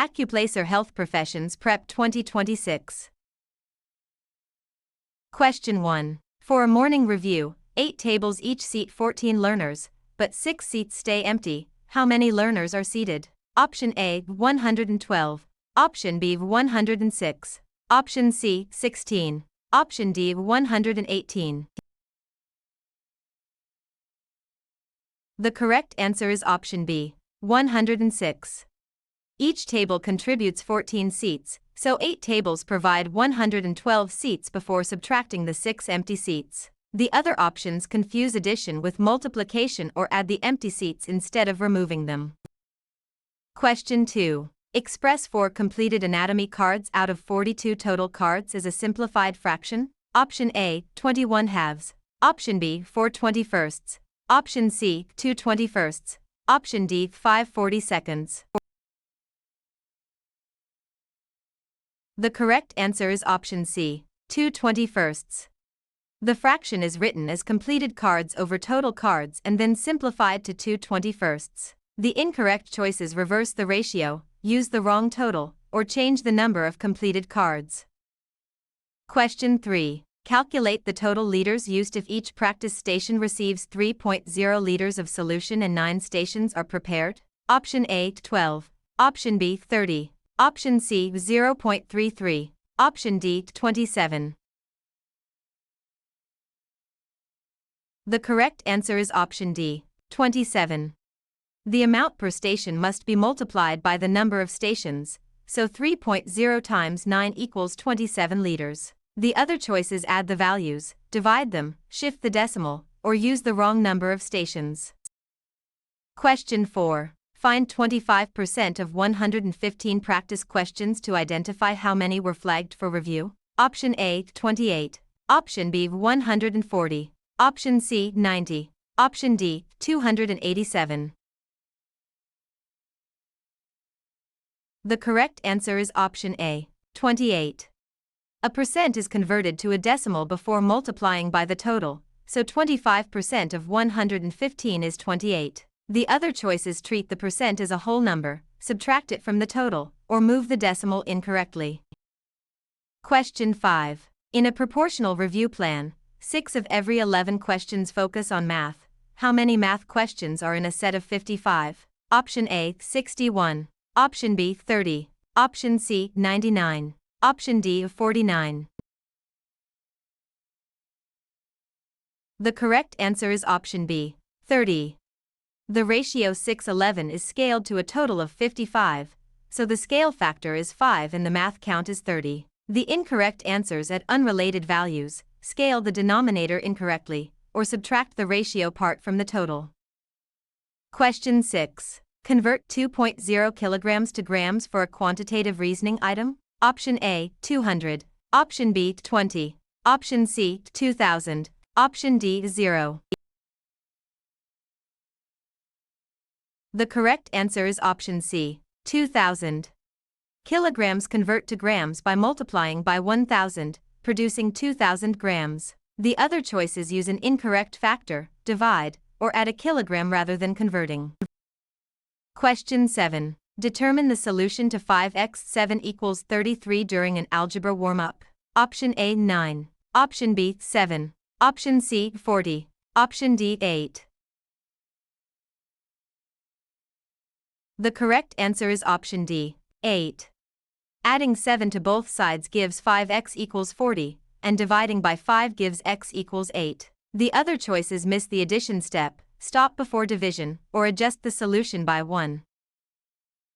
ACCUPLACER Health Professions Prep 2026. Question 1. For a morning review, 8 tables each seat 14 learners, but 6 seats stay empty. How many learners are seated? Option A, 112. Option B, 106. Option C, 16. Option D, 118. The correct answer is option B, 106. Each table contributes 14 seats, so 8 tables provide 112 seats before subtracting the 6 empty seats. The other options confuse addition with multiplication or add the empty seats instead of removing them. Question 2. Express 4 completed anatomy cards out of 42 total cards as a simplified fraction. Option A, 21 halves. Option B, 4 21sts. Option C, 2 21sts. Option D, 5 42nds. The correct answer is option C, 2 21sts. The fraction is written as completed cards over total cards and then simplified to 2 21sts. The incorrect choices reverse the ratio, use the wrong total, or change the number of completed cards. Question 3. Calculate the total liters used if each practice station receives 3.0 liters of solution and 9 stations are prepared. Option A, 12. Option B, 30. Option C, 0.33. Option D, 27. The correct answer is option D, 27. The amount per station must be multiplied by the number of stations, so 3.0 times 9 equals 27 liters. The other choices add the values, divide them, shift the decimal, or use the wrong number of stations. Question 4. Find 25% of 115 practice questions to identify how many were flagged for review. Option A, 28. Option B, 140. Option C, 90. Option D, 287. The correct answer is option A, 28. A percent is converted to a decimal before multiplying by the total, so 25% of 115 is 28. The other choices treat the percent as a whole number, subtract it from the total, or move the decimal incorrectly. Question 5. In a proportional review plan, 6 of every 11 questions focus on math. How many math questions are in a set of 55? Option A, 61. Option B, 30. Option C, 99. Option D, 49. The correct answer is option B, 30. The ratio 6:11 is scaled to a total of 55, so the scale factor is 5 and the math count is 30. The incorrect answers at unrelated values scale the denominator incorrectly, or subtract the ratio part from the total. Question 6. Convert 2.0 kilograms to grams for a quantitative reasoning item. Option A, 200. Option B, 20. Option C, 2000. Option D, 0. The correct answer is option C, 2000. Kilograms convert to grams by multiplying by 1000, producing 2000 grams. The other choices use an incorrect factor, divide, or add a kilogram rather than converting. Question 7. Determine the solution to 5x7 equals 33 during an algebra warm-up. Option A, 9. Option B, 7. Option C, 40. Option D, 8. The correct answer is option D, 8. Adding 7 to both sides gives 5x equals 40, and dividing by 5 gives x equals 8. The other choices miss the addition step, stop before division, or adjust the solution by 1.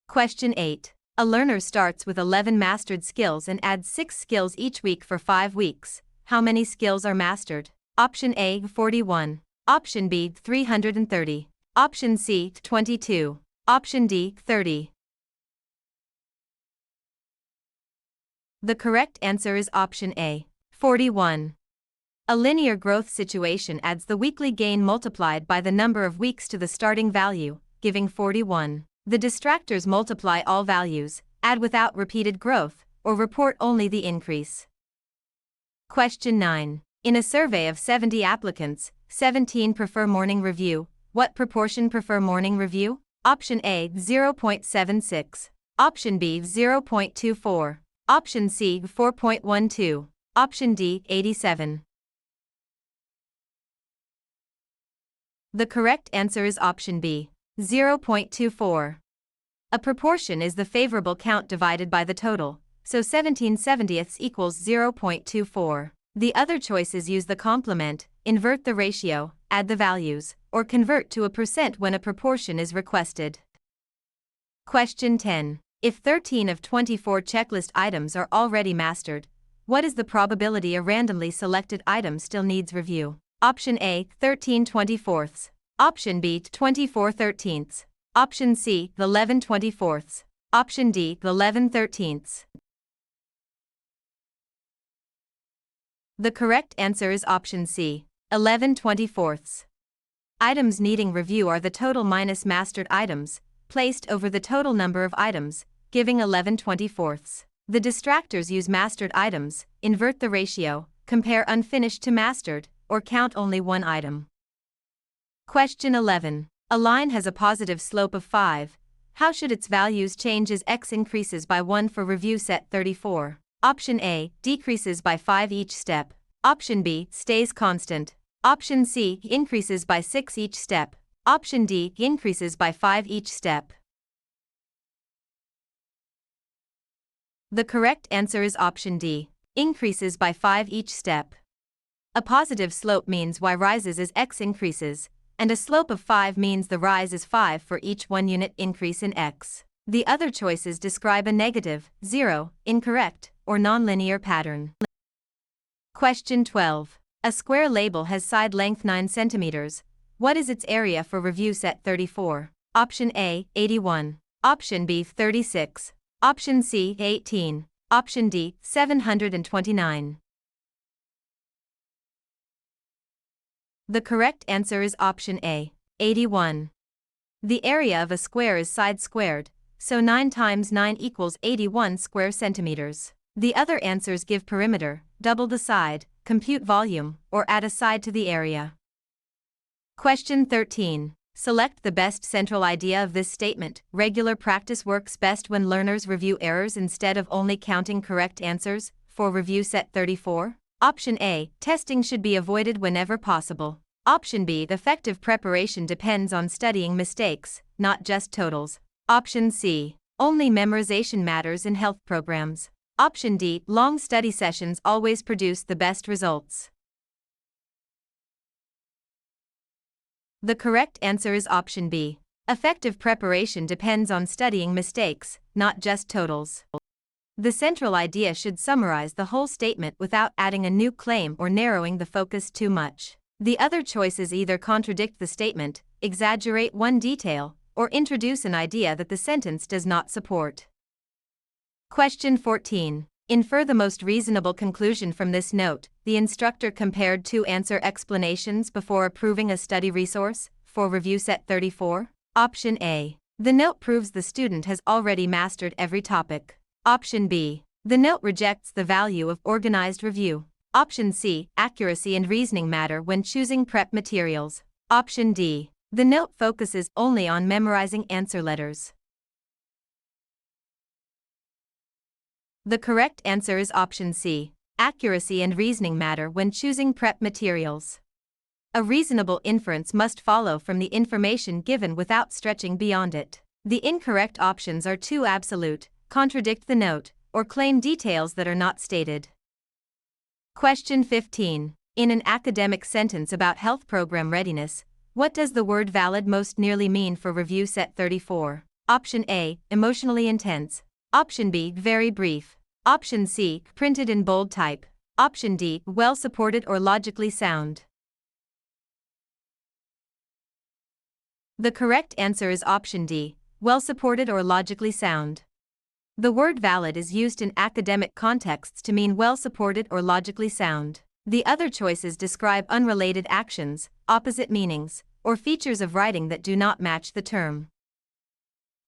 Question 8. A learner starts with 11 mastered skills and adds 6 skills each week for 5 weeks. How many skills are mastered? Option A, 41. Option B, 330. Option C, 22. Option D, 30. The correct answer is option A, 41. A linear growth situation adds the weekly gain multiplied by the number of weeks to the starting value, giving 41. The distractors multiply all values, add without repeated growth, or report only the increase. Question 9. In a survey of 70 applicants, 17 prefer morning review. What proportion prefer morning review? Option A, 0.76. Option B 0.24. Option C 4.12. Option D 87. The correct answer is option B, 0.24. A proportion is the favorable count divided by the total, so 17/70ths equals 0.24. The other choices use the complement, invert the ratio, add the values, or convert to a percent when a proportion is requested. Question 10. If 13 of 24 checklist items are already mastered, what is the probability a randomly selected item still needs review? Option A, 13/24. Option B, 24/13. Option C, 11/24. Option D, 11/13. The correct answer is option C, 11/24. Items needing review are the total minus mastered items, placed over the total number of items, giving 11/24. The distractors use mastered items, invert the ratio, compare unfinished to mastered, or count only one item. Question 11. A line has a positive slope of 5. How should its values change as x increases by 1 for review set 34? Option A, decreases by 5 each step. Option B, stays constant. Option C, increases by 6 each step. Option D, increases by 5 each step. The correct answer is option D, increases by 5 each step. A positive slope means y rises as x increases, and a slope of 5 means the rise is 5 for each 1 unit increase in x. The other choices describe a negative, 0, incorrect, or nonlinear pattern. Question 12. A square label has side length 9 centimeters. What is its area for review set 34? Option A, 81. Option B, 36. Option C, 18. Option D, 729. The correct answer is option A, 81. The area of a square is side squared, so 9 times 9 equals 81 square centimeters. The other answers give perimeter, double the side, compute volume, or add a side to the area. Question 13. Select the best central idea of this statement. Regular practice works best when learners review errors instead of only counting correct answers, for review set 34. Option A, testing should be avoided whenever possible. Option B, effective preparation depends on studying mistakes, not just totals. Option C, only memorization matters in health programs. Option D, long study sessions always produce the best results. The correct answer is option B. Effective preparation depends on studying mistakes, not just totals. The central idea should summarize the whole statement without adding a new claim or narrowing the focus too much. The other choices either contradict the statement, exaggerate one detail, or introduce an idea that the sentence does not support. Question 14. Infer the most reasonable conclusion from this note. The instructor compared 2 answer explanations before approving a study resource, for review set 34. Option A. The note proves the student has already mastered every topic. Option B. The note rejects the value of organized review. Option C. Accuracy and reasoning matter when choosing prep materials. Option D. The note focuses only on memorizing answer letters. The correct answer is option C. Accuracy and reasoning matter when choosing prep materials. A reasonable inference must follow from the information given without stretching beyond it. The incorrect options are too absolute, contradict the note, or claim details that are not stated. Question 15. In an academic sentence about health program readiness, what does the word valid most nearly mean for review set 34? Option A, emotionally intense. Option B, very brief. Option C, printed in bold type. Option D, well supported or logically sound. The correct answer is option D, well supported or logically sound. The word valid is used in academic contexts to mean well supported or logically sound. The other choices describe unrelated actions, opposite meanings, or features of writing that do not match the term.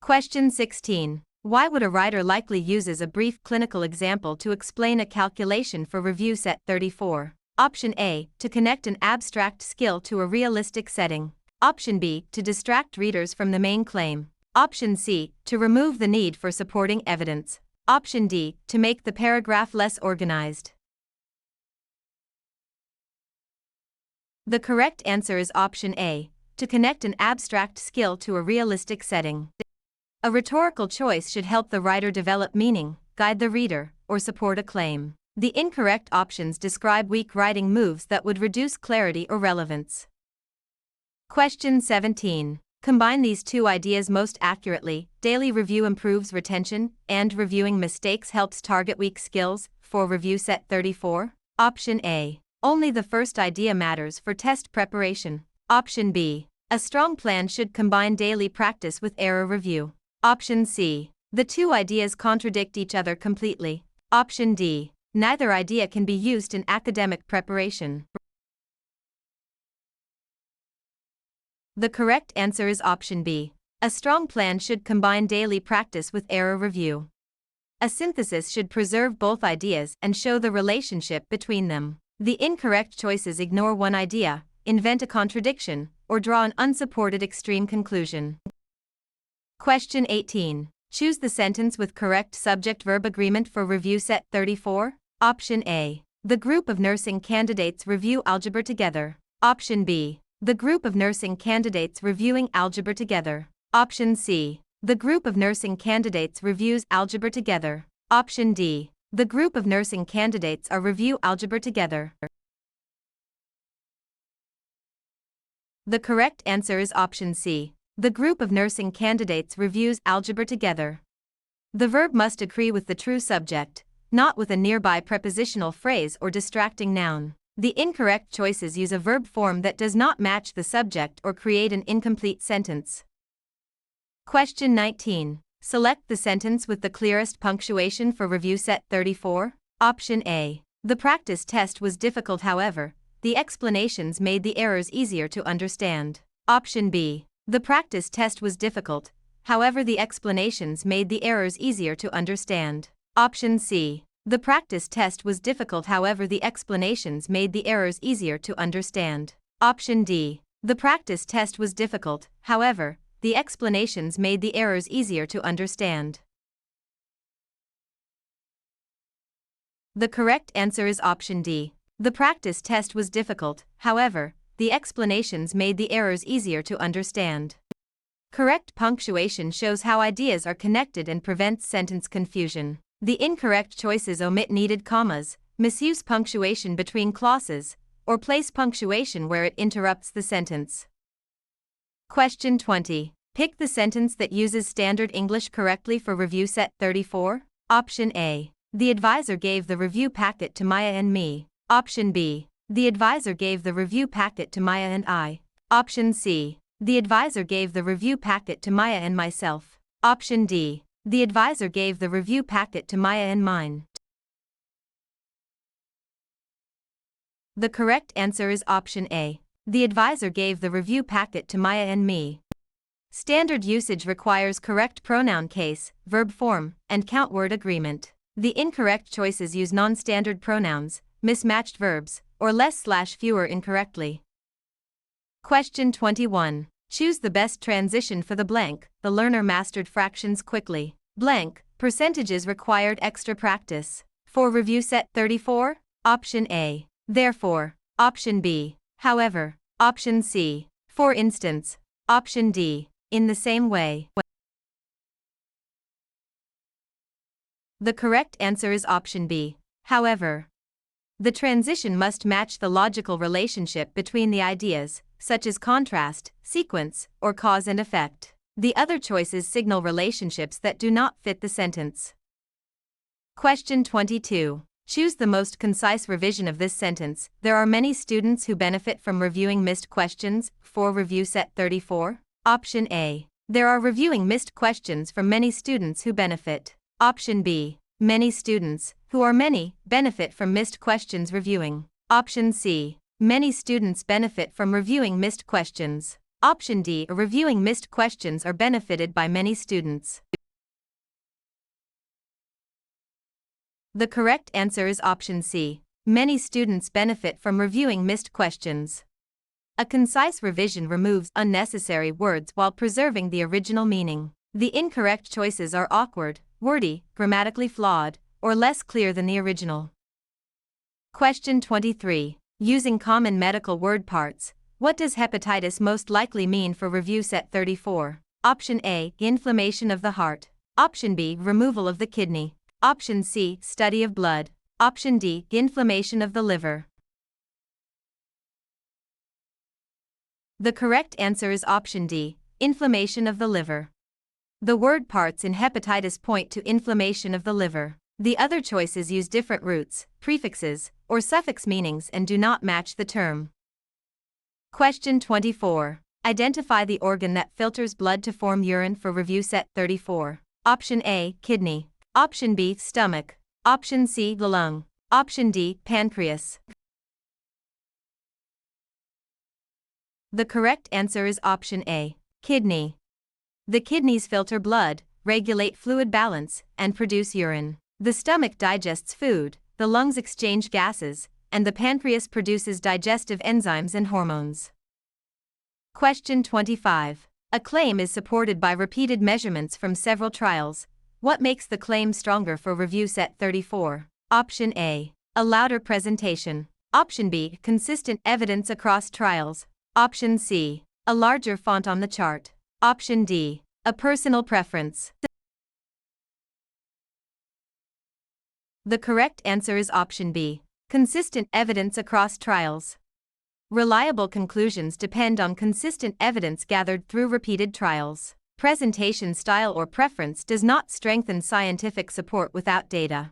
Question 16. Why would a writer likely uses a brief clinical example to explain a calculation for review set 34? Option A, to connect an abstract skill to a realistic setting. Option B, to distract readers from the main claim. Option C, to remove the need for supporting evidence. Option D, to make the paragraph less organized. The correct answer is option A, to connect an abstract skill to a realistic setting. A rhetorical choice should help the writer develop meaning, guide the reader, or support a claim. The incorrect options describe weak writing moves that would reduce clarity or relevance. Question 17. Combine these two ideas most accurately. Daily review improves retention, and reviewing mistakes helps target weak skills. For review set 34. Option A. Only the first idea matters for test preparation. Option B. A strong plan should combine daily practice with error review. Option C. The two ideas contradict each other completely. Option D. Neither idea can be used in academic preparation. The correct answer is option B. A strong plan should combine daily practice with error review. A synthesis should preserve both ideas and show the relationship between them. The incorrect choices ignore one idea, invent a contradiction, or draw an unsupported extreme conclusion. Question 18. Choose the sentence with correct subject-verb agreement for review set 34. Option A. The group of nursing candidates review algebra together. Option B. The group of nursing candidates reviewing algebra together. Option C. The group of nursing candidates reviews algebra together. Option D. The group of nursing candidates are review algebra together. The correct answer is option C. The group of nursing candidates reviews algebra together. The verb must agree with the true subject, not with a nearby prepositional phrase or distracting noun. The incorrect choices use a verb form that does not match the subject or create an incomplete sentence. Question 19. Select the sentence with the clearest punctuation for review set 34. Option A. The practice test was difficult, however, the explanations made the errors easier to understand. Option B. The practice test was difficult, however, the explanations made the errors easier to understand. Option C. The practice test was difficult, however, the explanations made the errors easier to understand. Option D. The practice test was difficult, however, the explanations made the errors easier to understand. The correct answer is option D. The practice test was difficult, however, the explanations made the errors easier to understand. Correct punctuation shows how ideas are connected and prevents sentence confusion. The incorrect choices omit needed commas, misuse punctuation between clauses, or place punctuation where it interrupts the sentence. Question 20. Pick the sentence that uses standard English correctly for review set 34. Option A. The advisor gave the review packet to Maya and me. Option B. The advisor gave the review packet to Maya and I. Option C. The advisor gave the review packet to Maya and myself. Option D. The advisor gave the review packet to Maya and mine. The correct answer is option A. The advisor gave the review packet to Maya and me. Standard usage requires correct pronoun case, verb form, and count word agreement. The incorrect choices use non-standard pronouns, mismatched verbs, or less/fewer incorrectly. Question 21. Choose the best transition for the blank. The learner mastered fractions quickly. Blank, percentages required extra practice. For review set 34. Option A. Therefore. Option B. However. Option C. For instance. Option D. In the same way. The correct answer is option B. However. The transition must match the logical relationship between the ideas, such as contrast, sequence, or cause and effect. The other choices signal relationships that do not fit the sentence. Question 22. Choose the most concise revision of this sentence. There are many students who benefit from reviewing missed questions. For review set 34. Option A. There are reviewing missed questions from many students who benefit. Option B. Many students, who are many, benefit from missed questions reviewing. Option C. Many students benefit from reviewing missed questions. Option D. Reviewing missed questions are benefited by many students. The correct answer is option C. Many students benefit from reviewing missed questions. A concise revision removes unnecessary words while preserving the original meaning. The incorrect choices are awkward, wordy, grammatically flawed, or less clear than the original. Question 23. Using common medical word parts, what does hepatitis most likely mean for review set 34? Option A, inflammation of the heart. Option B, removal of the kidney. Option C, study of blood. Option D, inflammation of the liver. The correct answer is option D, inflammation of the liver. The word parts in hepatitis point to inflammation of the liver. The other choices use different roots, prefixes, or suffix meanings and do not match the term. Question 24. Identify the organ that filters blood to form urine for review set 34. Option A, kidney. Option B, stomach. Option C, the lung. Option D, pancreas. The correct answer is option A, kidney. The kidneys filter blood, regulate fluid balance, and produce urine. The stomach digests food, the lungs exchange gases, and the pancreas produces digestive enzymes and hormones. Question 25. A claim is supported by repeated measurements from several trials. What makes the claim stronger for review set 34? Option A, a louder presentation. Option B, consistent evidence across trials. Option C, a larger font on the chart. Option D, a personal preference. The correct answer is option B, consistent evidence across trials. Reliable conclusions depend on consistent evidence gathered through repeated trials. Presentation style or preference does not strengthen scientific support without data.